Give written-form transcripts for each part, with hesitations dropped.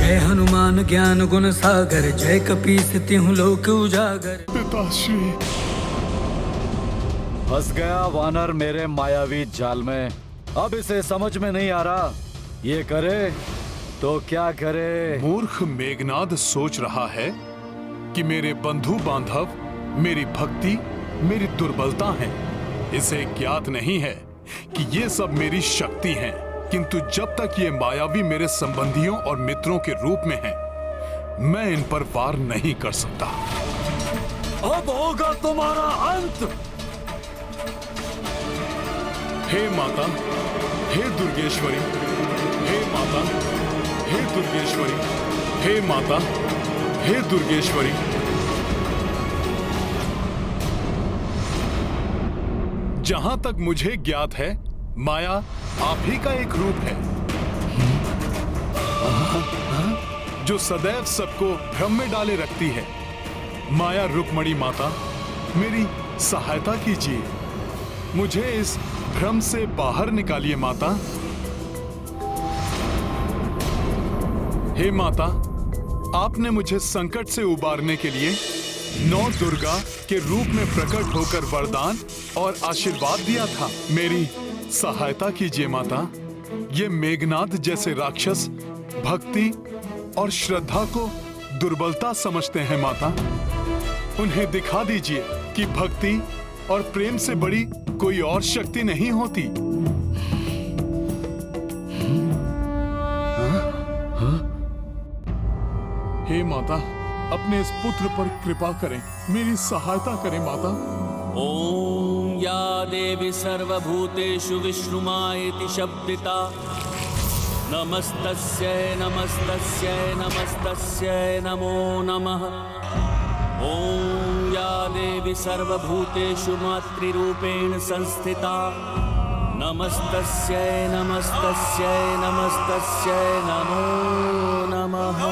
जय हनुमान ज्ञान गुण सागर, जय कपीस तिहुँ लोक उजागर। पिताश्री। फंस गया वानर मेरे मायावी जाल में। अब इसे समझ में नहीं आ रहा ये करे तो क्या करे। मूर्ख मेघनाद सोच रहा है कि मेरे बंधु बांधव मेरी भक्ति मेरी दुर्बलता है। इसे ज्ञात नहीं है कि ये सब मेरी शक्ति है, किंतु जब तक ये मायावी मेरे संबंधियों और मित्रों के रूप में हैं, मैं इन पर वार नहीं कर सकता। अब होगा तुम्हारा अंत। हे माता, हे दुर्गेश्वरी, हे माता, हे दुर्गेश्वरी, हे माता, हे दुर्गेश्वरी। जहां तक मुझे ज्ञात है, माया आप ही का एक रूप है जो सदैव सबको भ्रम में डाले रखती है। माया रुक्मणी माता, मेरी सहायता कीजिए, मुझे इस भ्रम से बाहर निकालिए माता। हे माता, आपने मुझे संकट से उबारने के लिए 9 दुर्गा के रूप में प्रकट होकर वरदान और आशीर्वाद दिया था। मेरी सहायता कीजिए माता। ये मेघनाद जैसे राक्षस भक्ति और श्रद्धा को दुर्बलता समझते हैं माता। उन्हें दिखा दीजिए कि भक्ति और प्रेम से बड़ी कोई और शक्ति नहीं होती। हे माता, अपने इस पुत्र पर कृपा करें, मेरी सहायता करें माता। ओम या देवी सर्वभूतेषु विष्णुमायेति शब्दिता, नमस्तस्यै नमस्तस्यै नमस्तस्यै नमो नमः। ओम या देवी सर्वभूतेषु मातृरूपेण संस्थिता, नमस्तस्यै नमस्तस्यै नमस्तस्यै नमो नमः।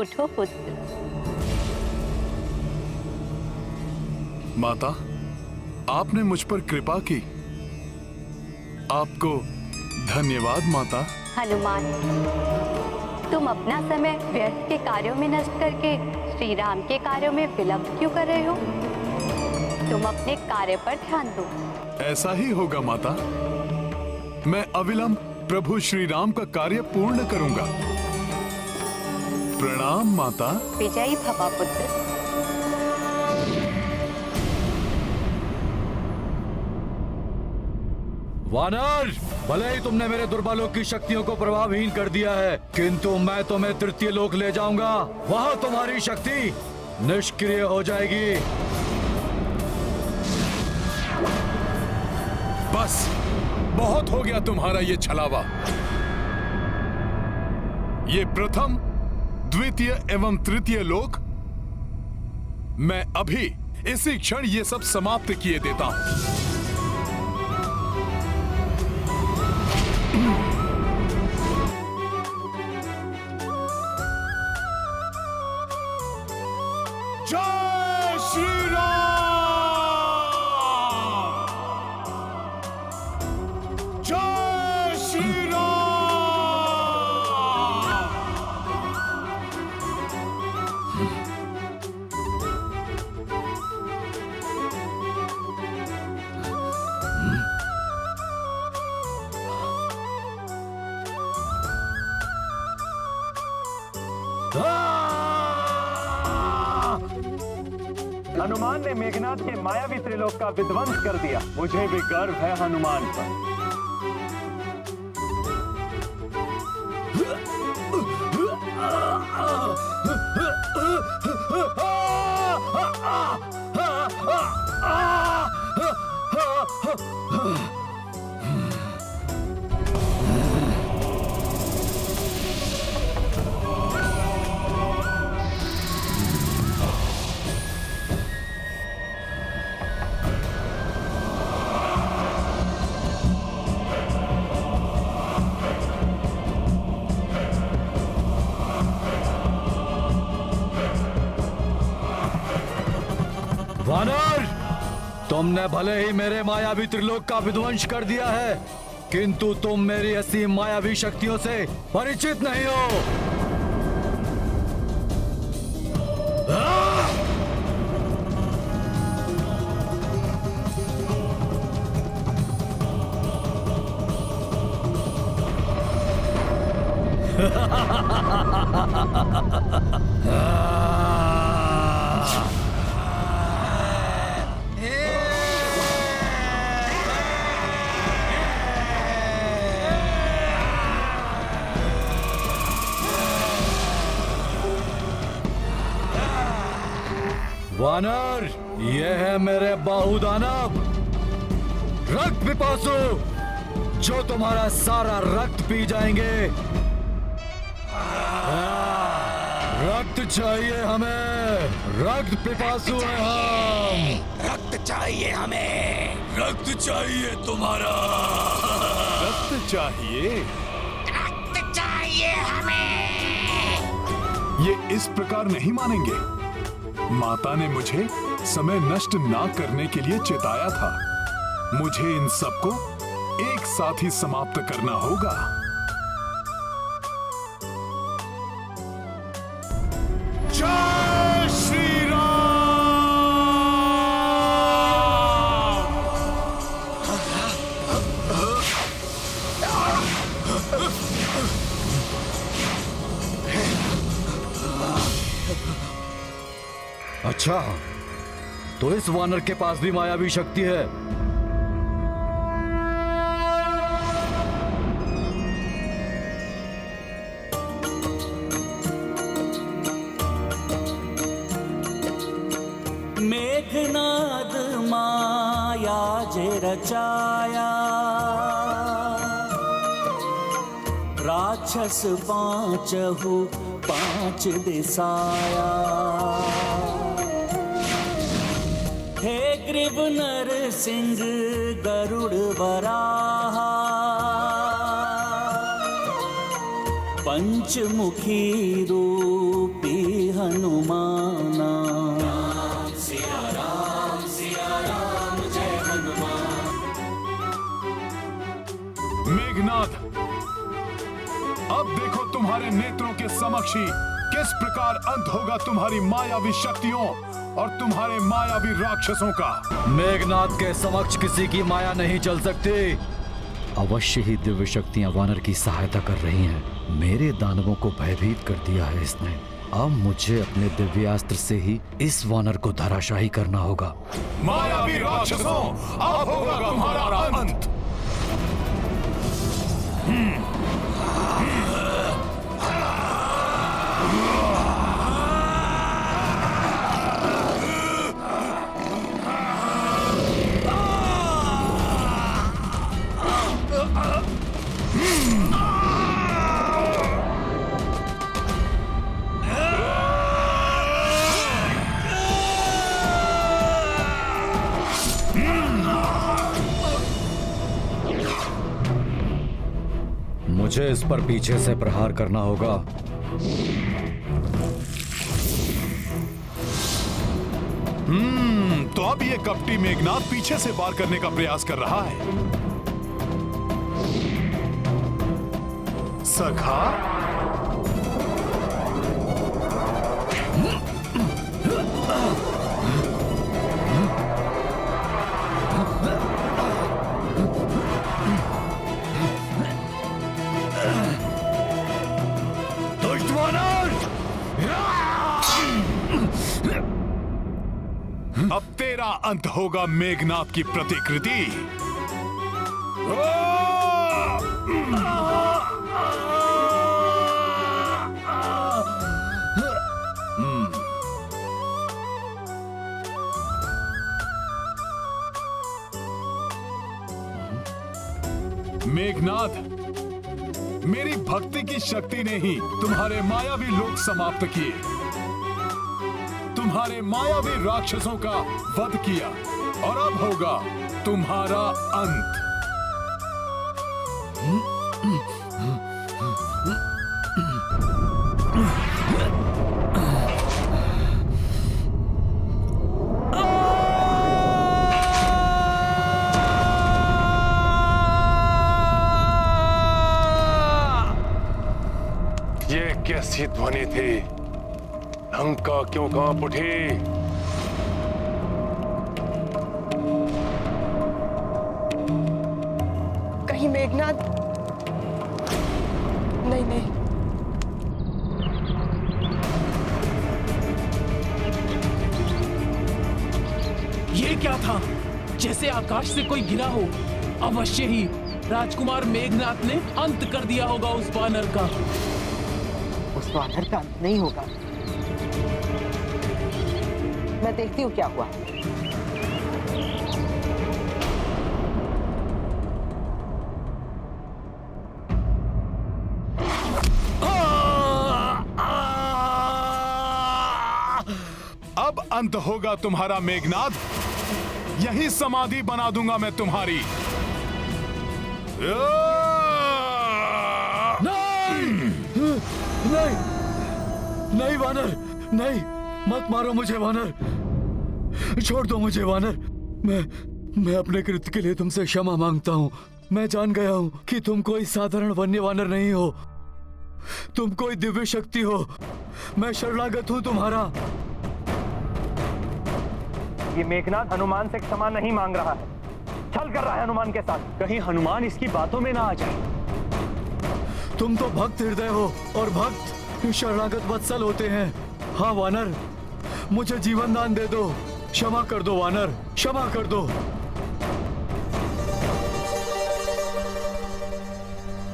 उठो पुत्र। माता, आपने मुझ पर कृपा की। आपको धन्यवाद माता। हनुमान, तुम अपना समय व्यर्थ के कार्यों में नष्ट करके श्री राम के कार्यों में विलंब क्यों कर रहे हो? तुम अपने कार्य पर ध्यान दो। ऐसा ही होगा माता। मैं अविलंब प्रभु श्री राम का कार्य पूर्ण करूंगा। प्रणाम माता। विजयी भवा पुत्र। वानर, भले ही तुमने मेरे दुर्बलों की शक्तियों को प्रभावहीन कर दिया है, किंतु मैं तुम्हें तृतीय लोक ले जाऊंगा। वहां तुम्हारी शक्ति निष्क्रिय हो जाएगी। बस बहुत हो गया तुम्हारा ये छलावा। ये प्रथम, द्वितीय एवं तृतीय लोक मैं अभी इसी क्षण ये सब समाप्त किए देता हूं। जय श्री राम! जय श्री राम! हनुमान ने मेघनाथ के मायावी त्रिलोक का विध्वंस कर दिया। मुझे भी गर्व है हनुमान पर। वानर, तुमने भले ही मेरे मायावी त्रिलोक का विध्वंस कर दिया है, किंतु तुम मेरी असीम मायावी शक्तियों से परिचित नहीं हो। वानर, ये है मेरे बाहुदानव रक्त पिपासु, जो तुम्हारा सारा रक्त पी जाएंगे। रक्त चाहिए हमें, रक्त पिपासु हैं हम। रक्त चाहिए हमें, रक्त चाहिए तुम्हारा, रक्त चाहिए, रक्त चाहिए हमें। ये इस प्रकार नहीं मानेंगे। माता ने मुझे समय नष्ट ना करने के लिए चेताया था। मुझे इन सबको एक साथ ही समाप्त करना होगा। जय श्री राम! अच्छा, तो इस वानर के पास भी मायावी शक्ति है। मेघनाद माया जे रचाया, राक्षस पांचहु पांच दिसाया। हे ग्रीव नरसिंह गरुड़ वराहा, पंचमुखी रूपी हनुमाना। मेघनाथ, अब देखो तुम्हारे नेत्रों के समक्ष ही किस प्रकार अंत होगा तुम्हारी मायावी शक्तियों और तुम्हारे मायावी राक्षसों का। मेघनाथ के समक्ष किसी की माया नहीं चल सकती। अवश्य ही दिव्य शक्तियां वानर की सहायता कर रही हैं। मेरे दानवों को भयभीत कर दिया है इसने। अब मुझे अपने दिव्यास्त्र से ही इस वानर को धराशाही करना होगा। मायावी राक्षसों, अब होगा तुम्हारा अंत। मुझे इस पर पीछे से प्रहार करना होगा। तो अब ये कपटी मेघनाथ पीछे से वार करने का प्रयास कर रहा है। सखा, अब तेरा अंत होगा मेघनाथ की प्रतिकृति। मेघनाथ, मेरी भक्ति की शक्ति ने ही तुम्हारे मायावी लोक समाप्त किए, तुम्हारे मायावी राक्षसों का वध किया, और अब होगा तुम्हारा अंत। ये कैसी ध्वनि थी? लंका क्यों कांप उठी? कहीं मेघनाथ? नहीं नहीं, ये क्या था? जैसे आकाश से कोई गिरा हो। अवश्य ही राजकुमार मेघनाथ ने अंत कर दिया होगा उस वानर का। उस वानर का अंत नहीं होगा। मैं देखती हूँ क्या हुआ। अब अंत होगा तुम्हारा मेघनाथ, यही समाधि बना दूंगा मैं तुम्हारी। नहीं, नहीं वानर, नहीं, मत मारो मुझे वानर, छोड़ दो मुझे वानर। मैं अपने कृत्य के लिए तुमसे क्षमा मांगता हूँ। मैं जान गया हूँ कि तुम कोई साधारण वन्य वानर नहीं हो, तुम कोई दिव्य शक्ति हो। मैं शरणागत हूँ तुम्हारा। ये मेघनाथ हनुमान से क्षमा नहीं मांग रहा है, छल कर रहा है हनुमान के साथ। कहीं हनुमान इसकी बातों में ना आ जाए। तुम तो भक्त हृदय हो, और भक्त शरणागत वत्सल होते हैं। हाँ वानर, मुझे जीवन दान दे दो, क्षमा कर दो वानर, क्षमा कर दो।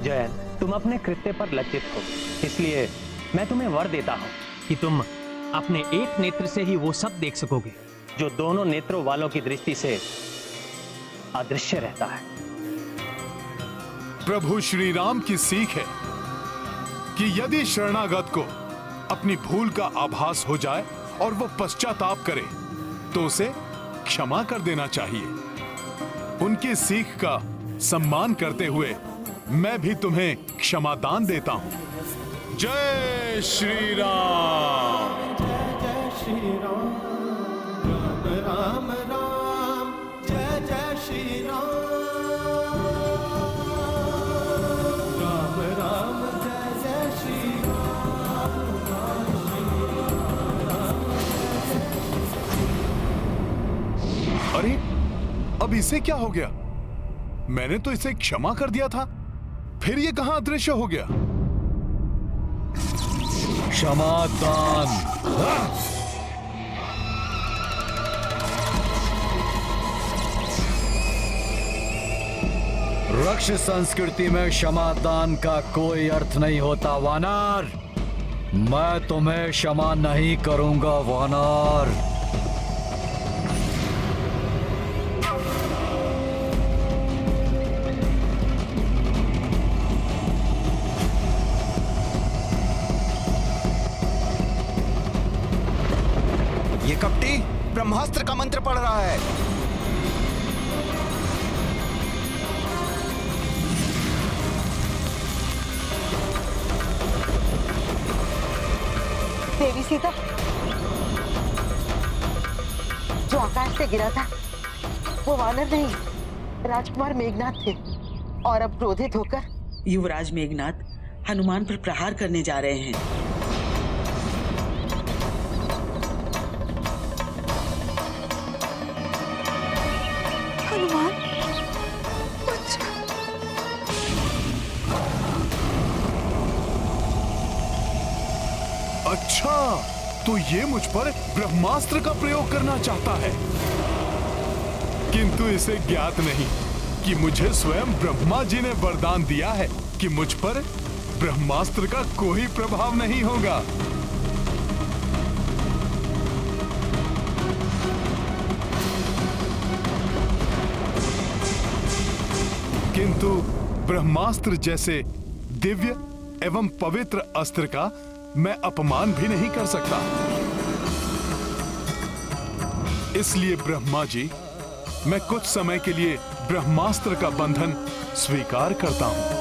जयन, तुम अपने कृत्य पर लज्जित हो, इसलिए मैं तुम्हें वर देता हूं कि तुम अपने एक नेत्र से ही वो सब देख सकोगे जो दोनों नेत्रों वालों की दृष्टि से अदृश्य रहता है। प्रभु श्री राम की सीख है कि यदि शरणागत को अपनी भूल का आभास हो जाए और वो पश्चाताप करे तो उसे क्षमा कर देना चाहिए। उनकी सीख का सम्मान करते हुए मैं भी तुम्हें क्षमा दान देता हूं। जय श्री राम। अब इसे क्या हो गया? मैंने तो इसे क्षमा कर दिया था, फिर ये कहां अदृश्य हो गया? क्षमादान। रक्ष संस्कृति में क्षमादान का कोई अर्थ नहीं होता वानर। मैं तुम्हें क्षमा नहीं करूंगा वानर। ये कपटी ब्रह्मास्त्र का मंत्र पढ़ रहा है। देवी सीता, जो आकाश से गिरा था वो वानर नहीं, राजकुमार मेघनाथ थे। और अब क्रोधित होकर युवराज मेघनाथ हनुमान पर प्रहार करने जा रहे हैं। हनुमान, अच्छा, तो ये मुझ पर ब्रह्मास्त्र का प्रयोग करना चाहता है, किंतु इसे ज्ञात नहीं कि मुझे स्वयं ब्रह्मा जी ने वरदान दिया है कि मुझ पर ब्रह्मास्त्र का कोई प्रभाव नहीं होगा। किंतु ब्रह्मास्त्र जैसे दिव्य एवं पवित्र अस्त्र का मैं अपमान भी नहीं कर सकता। इसलिए ब्रह्मा जी, मैं कुछ समय के लिए ब्रह्मास्त्र का बंधन स्वीकार करता हूं।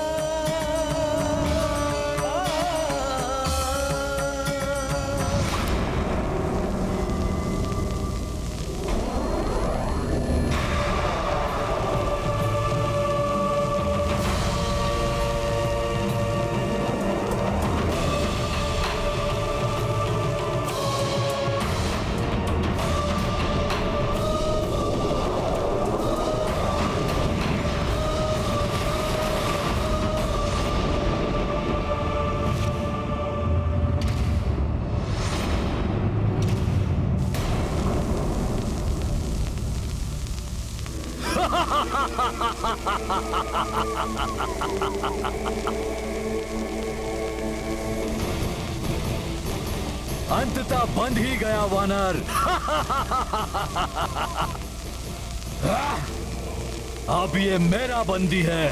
अंततः बंध ही गया वानर। अब ये मेरा बंदी है।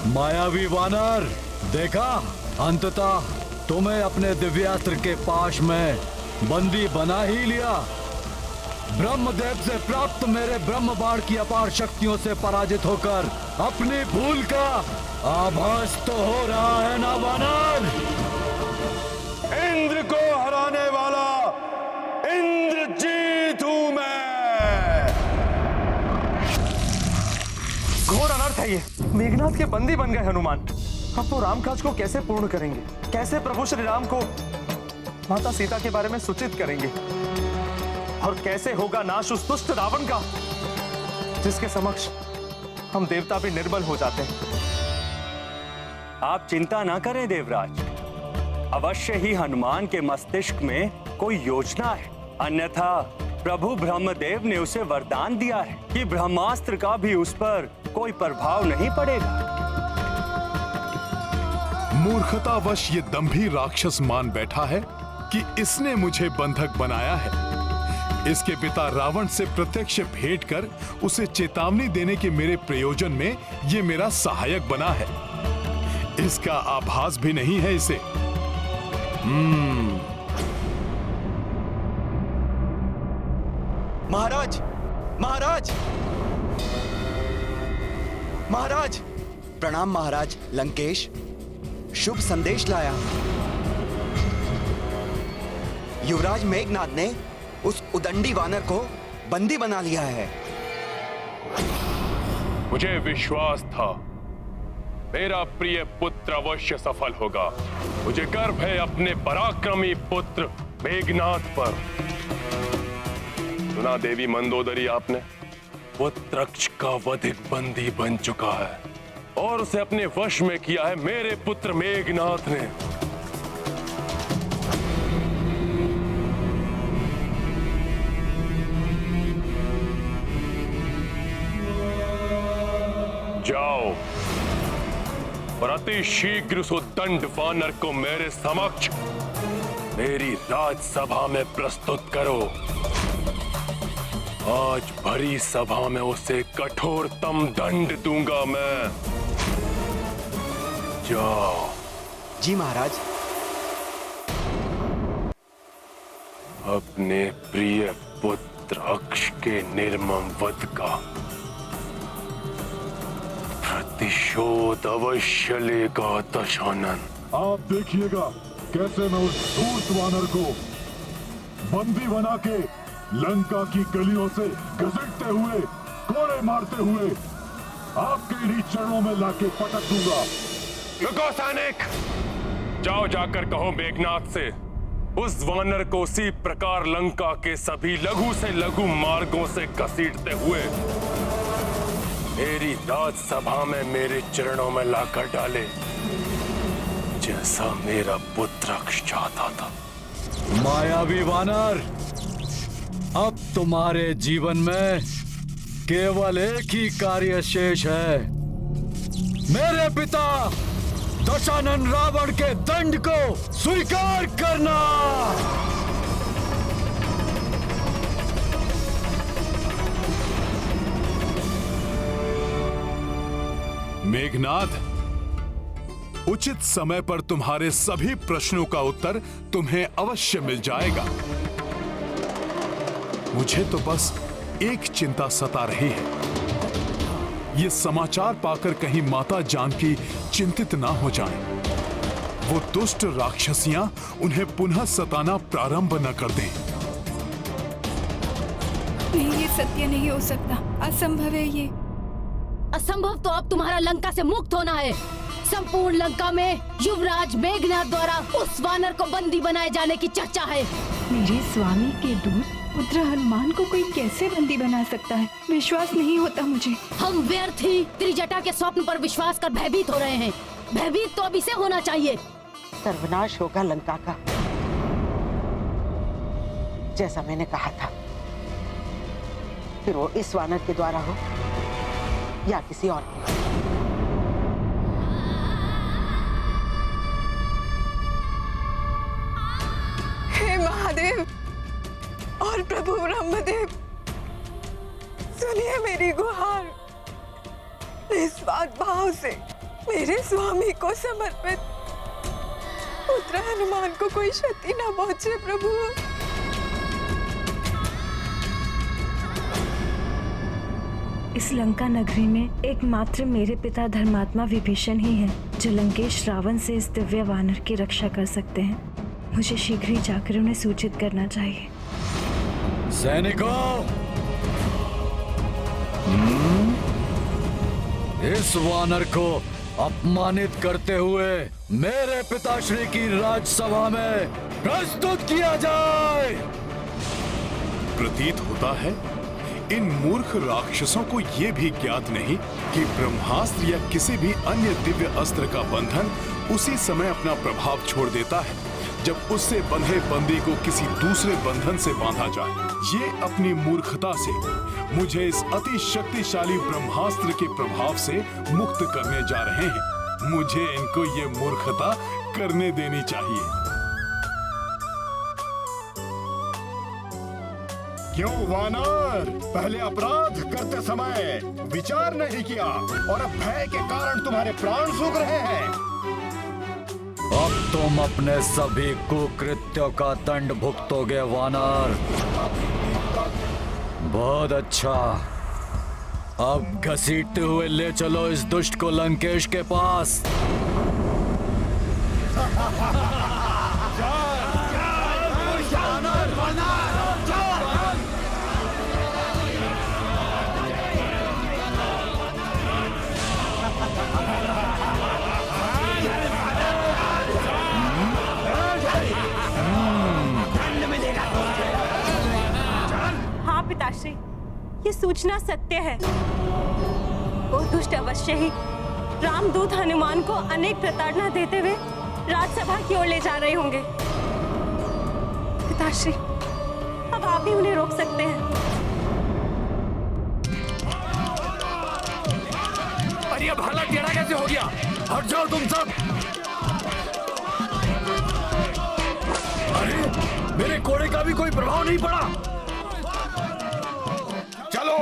मायावी वानर, देखा, अंततः तुम्हें अपने दिव्यास्त्र के पाश में बंदी बना ही लिया। ब्रह्मदेव से प्राप्त मेरे ब्रह्म बाण की अपार शक्तियों से पराजित होकर अपनी भूल का आभास तो हो रहा है ना वानर? इंद्र को हराने वाला इंद्रजीत हूं मैं। घोर अनर्थ है ये। मेघनाथ के बंदी बन गए हनुमान। अब वो रामकाज को कैसे पूर्ण करेंगे? कैसे प्रभु श्री राम को माता सीता के बारे में सूचित करेंगे? और कैसे होगा नाश उस दुष्ट रावण का, जिसके समक्ष हम देवता भी निर्बल हो जाते हैं। आप चिंता ना करें देवराज, अवश्य ही हनुमान के मस्तिष्क में कोई योजना है। अन्यथा प्रभु ब्रह्मदेव ने उसे वरदान दिया है कि ब्रह्मास्त्र का भी उस पर कोई प्रभाव नहीं पड़ेगा। मूर्खतावश ये दंभी राक्षस मान बैठा है कि इसने मुझे बंधक बनाया है। इसके पिता रावण से प्रत्यक्ष भेंट कर उसे चेतावनी देने के मेरे प्रयोजन में ये मेरा सहायक बना है। इसका आभास भी नहीं है इसे। महाराज, महाराज, महाराज, प्रणाम महाराज। लंकेश शुभ संदेश लाया। युवराज मेघनाथ ने उस उदंडी वानर को बंदी बना लिया है। मुझे विश्वास था मेरा प्रिय पुत्र अवश्य सफल होगा। मुझे गर्व है अपने पराक्रमी पुत्र मेघनाथ पर। सुना देवी मंदोदरी आपने? पुत्रक्ष का वधिक बंदी बन चुका है और उसे अपने वश में किया है मेरे पुत्र मेघनाथ ने। जाओ और अति शीघ्र उस उद्दंड वानर को मेरे समक्ष मेरी राजसभा में प्रस्तुत करो। आज भरी सभा में उसे कठोरतम दंड दूंगा मैं। जाओ। जी महाराज। अपने प्रिय पुत्र अक्ष के निर्मम वध का प्रतिशोध अवश्य लेगा दशानन। आप देखिएगा कैसे मैं उस धूर्त वानर को बंदी बना के लंका की गलियों से घसीटते हुए, कोड़े मारते हुए आपके इन्हीं चरणों में लाके पटक दूंगा। रुको सैनिक, जाओ जाकर कहो मेघनाथ से उस वानर को उसी प्रकार लंका के सभी लघु से लघु मार्गों से घसीटते हुए मेरी राजसभा में मेरे चरणों में लाकर डाले, जैसा मेरा पुत्र अक्ष चाहता था। मायावी वानर, अब तुम्हारे जीवन में केवल एक ही कार्य शेष है। मेरे पिता दशानन रावण के दंड को स्वीकार करना। मेघनाथ, उचित समय पर तुम्हारे सभी प्रश्नों का उत्तर तुम्हें अवश्य मिल जाएगा। मुझे तो बस एक चिंता सता रही है। ये समाचार पाकर कहीं माता जानकी चिंतित ना हो जाएं। वो दुष्ट राक्षसियां उन्हें पुनः सताना प्रारंभ न कर दें। नहीं, ये सत्य नहीं हो सकता, असंभव है ये। असंभव तो अब तुम्हारा लंका से मुक्त होना है। संपूर्ण लंका में युवराज मेघनाथ द्वारा उस वानर को बंदी बनाए जाने की चर्चा है। मेरे स्वामी के दूत पुत्र हनुमान को कोई कैसे बंदी बना सकता है? विश्वास नहीं होता मुझे। हम व्यर्थ ही त्रिजटा के स्वप्न पर विश्वास कर भयभीत हो रहे हैं। भयभीत तो अभी से होना चाहिए। सर्वनाश होगा लंका का, जैसा मैंने कहा था। फिर वो इस वानर के द्वारा हो या किसी और के। हे महादेव और प्रभु ब्रह्मदेव, सुनिए मेरी गुहार। निस्वार्थ भाव से मेरे स्वामी को समर्पित पुत्र हनुमान को कोई क्षति न पहुंचे प्रभु। इस लंका नगरी में एकमात्र मेरे पिता धर्मात्मा विभीषण ही हैं, जो लंकेश रावण से इस दिव्य वानर की रक्षा कर सकते हैं। मुझे शीघ्र ही जाकर उन्हें सूचित करना चाहिए। सैनिकों, इस वानर को अपमानित करते हुए मेरे पिताश्री की राजसभा में प्रस्तुत किया जाए। प्रतीत होता है इन मूर्ख राक्षसों को यह भी ज्ञात नहीं कि ब्रह्मास्त्र या किसी भी अन्य दिव्य अस्त्र का बंधन उसी समय अपना प्रभाव छोड़ देता है जब उससे बंधे बंदी को किसी दूसरे बंधन से बांधा जाए। ये अपनी मूर्खता से मुझे इस अति शक्तिशाली ब्रह्मास्त्र के प्रभाव से मुक्त करने जा रहे हैं। मुझे इनको ये मूर्खता करने देनी चाहिए। क्यों वानर, पहले अपराध करते समय विचार नहीं किया और अब भय के कारण तुम्हारे प्राण सूख रहे हैं। अब तुम अपने सभी कुकृत्यों का दंड भुगतोगे वानर। बहुत अच्छा, अब घसीटते हुए ले चलो इस दुष्ट को लंकेश के पास। ये सूचना सत्य है। वो दुष्ट अवश्य ही रामदूत हनुमान को अनेक प्रताड़ना देते हुए राजसभा की ओर ले जा रहे होंगे। पिताश्री, अब आप भी उन्हें रोक सकते हैं। अरे ये भाला टेढ़ा कैसे हो गया? हट जाओ तुम सब। अरे मेरे घोड़े का भी कोई प्रभाव नहीं पड़ा। चलो,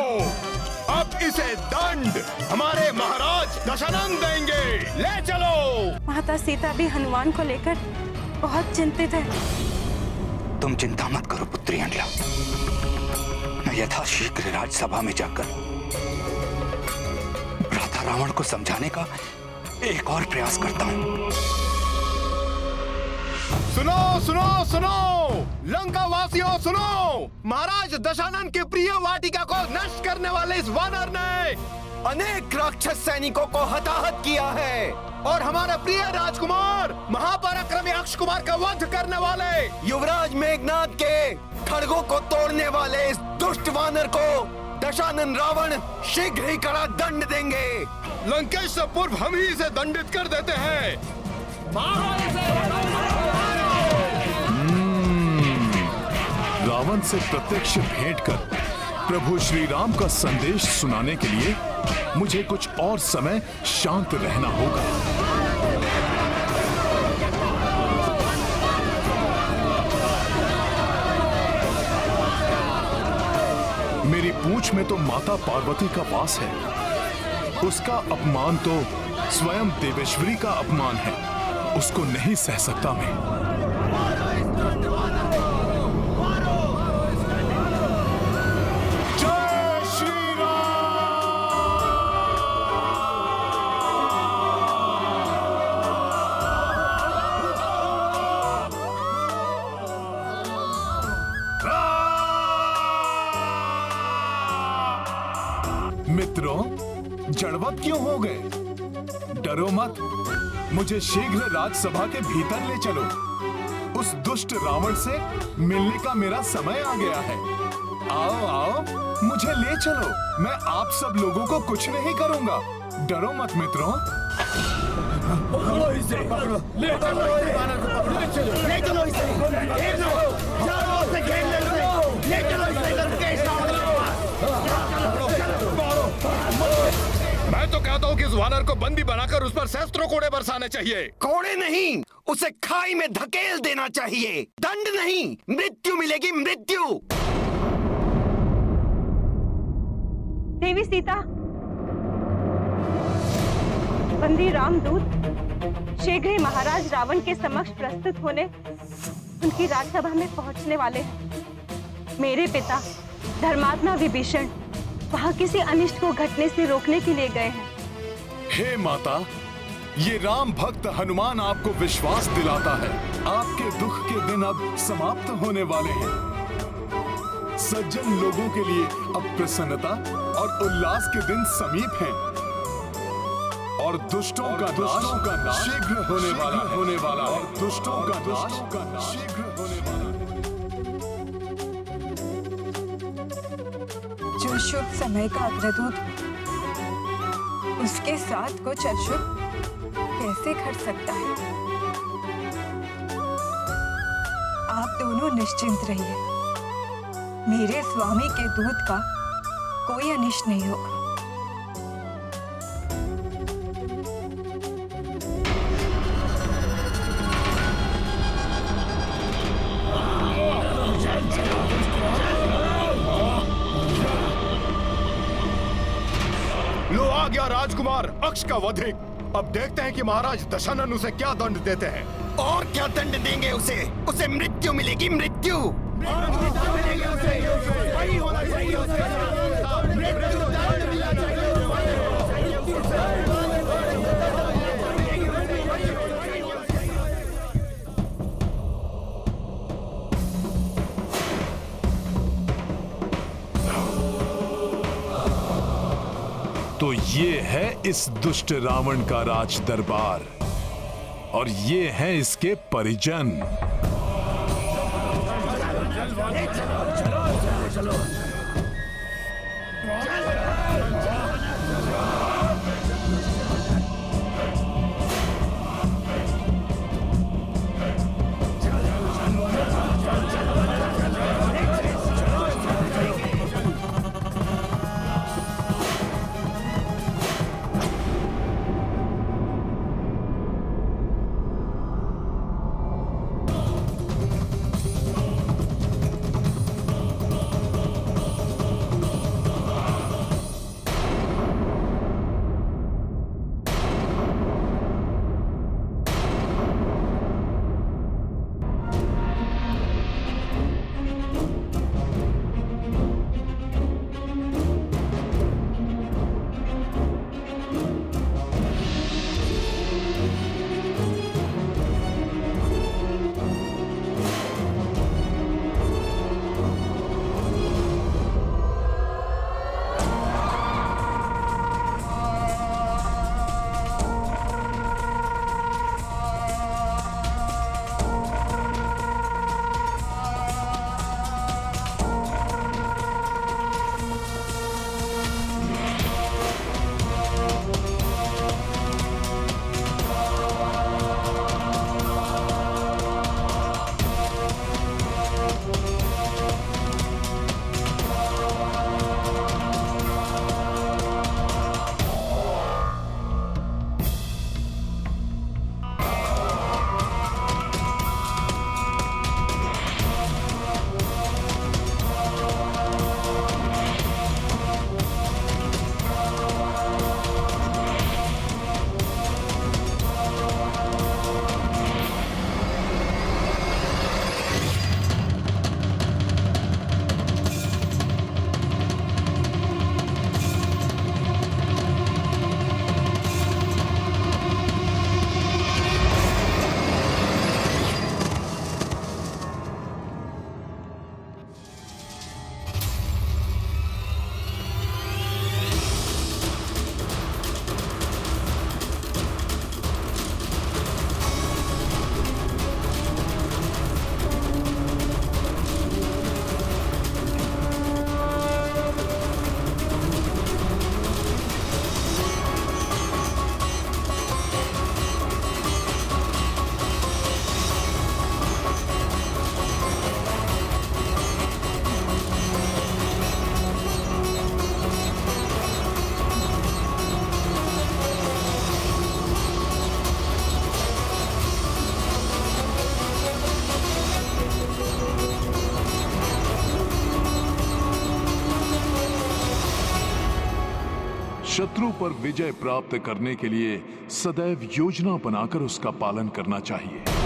अब इसे दंड हमारे महाराज दशानन देंगे। ले चलो। माता सीता भी हनुमान को लेकर बहुत चिंतित है। तुम चिंता मत करो पुत्री अंडला। मैं यथाशीघ्र राजसभा में जाकर भ्राता रावण को समझाने का एक और प्रयास करता हूं। सुनो सुनो सुनो, लंका वासियों सुनो। महाराज दशानन की प्रिय वाटिका को नष्ट करने वाले इस वानर ने अनेक राक्षस सैनिकों को हताहत किया है और हमारे प्रिय राजकुमार महापराक्रमी अक्ष कुमार का वध करने वाले युवराज मेघनाद के खड़गों को तोड़ने वाले इस दुष्ट वानर को दशानन रावण शीघ्र ही कड़ा दंड देंगे। लंकेश से पूर्व हम ही इसे दंडित कर देते हैं। रावण से प्रत्यक्ष भेंट कर प्रभु श्री राम का संदेश सुनाने के लिए मुझे कुछ और समय शांत रहना होगा। मेरी पूंछ में तो माता पार्वती का वास है। उसका अपमान तो स्वयं देवेश्वरी का अपमान है। उसको नहीं सह सकता मैं। मित्रों, जड़वत क्यों हो गए? डरो मत, मुझे शीघ्र राजसभा के भीतर ले चलो। उस दुष्ट रावण से मिलने का मेरा समय आ गया है। आओ आओ, मुझे ले चलो। मैं आप सब लोगों को कुछ नहीं करूंगा। डरो मत मित्रों। मैं तो कहता हूँ कि इस वानर को बंदी बनाकर उस पर सहस्त्रों कोड़े बरसाने चाहिए। कोड़े नहीं, उसे खाई में धकेल देना चाहिए। दंड नहीं, मृत्यु मिलेगी, मृत्यु। देवी सीता, बंदी रामदूत शीघ्र ही महाराज रावण के समक्ष प्रस्तुत होने उनकी राजसभा में पहुंचने वाले हैं। मेरे पिता धर्मात्मा विभीषण वहां किसी अनिष्ट को घटने से रोकने के लिए गए हैं। हे माता, ये राम भक्त हनुमान आपको विश्वास दिलाता है। आपके दुख के दिन अब समाप्त होने वाले हैं। सज्जन लोगों के लिए अब प्रसन्नता और उल्लास के दिन समीप हैं और दुष्टों का नाश शीघ्र होने वाला है। दुष्टों का नाश शीघ्र होने वाला है। जो शुभ समय का अग्रदूत उसके साथ कुछ अशुभ कैसे घट सकता है? आप दोनों निश्चिंत रहिए। मेरे स्वामी के दूत का कोई अनिष्ट नहीं होगा। लो आ गया राजकुमार अक्ष का वधिक। अब देखते हैं कि महाराज दशानन उसे क्या दंड देते हैं। और क्या दंड देंगे उसे? उसे मृत्यु मिलेगी, मृत्यु। तो ये है इस दुष्ट रावण का राज दरबार और ये हैं इसके परिजन। शत्रु पर विजय प्राप्त करने के लिए सदैव योजना बनाकर उसका पालन करना चाहिए।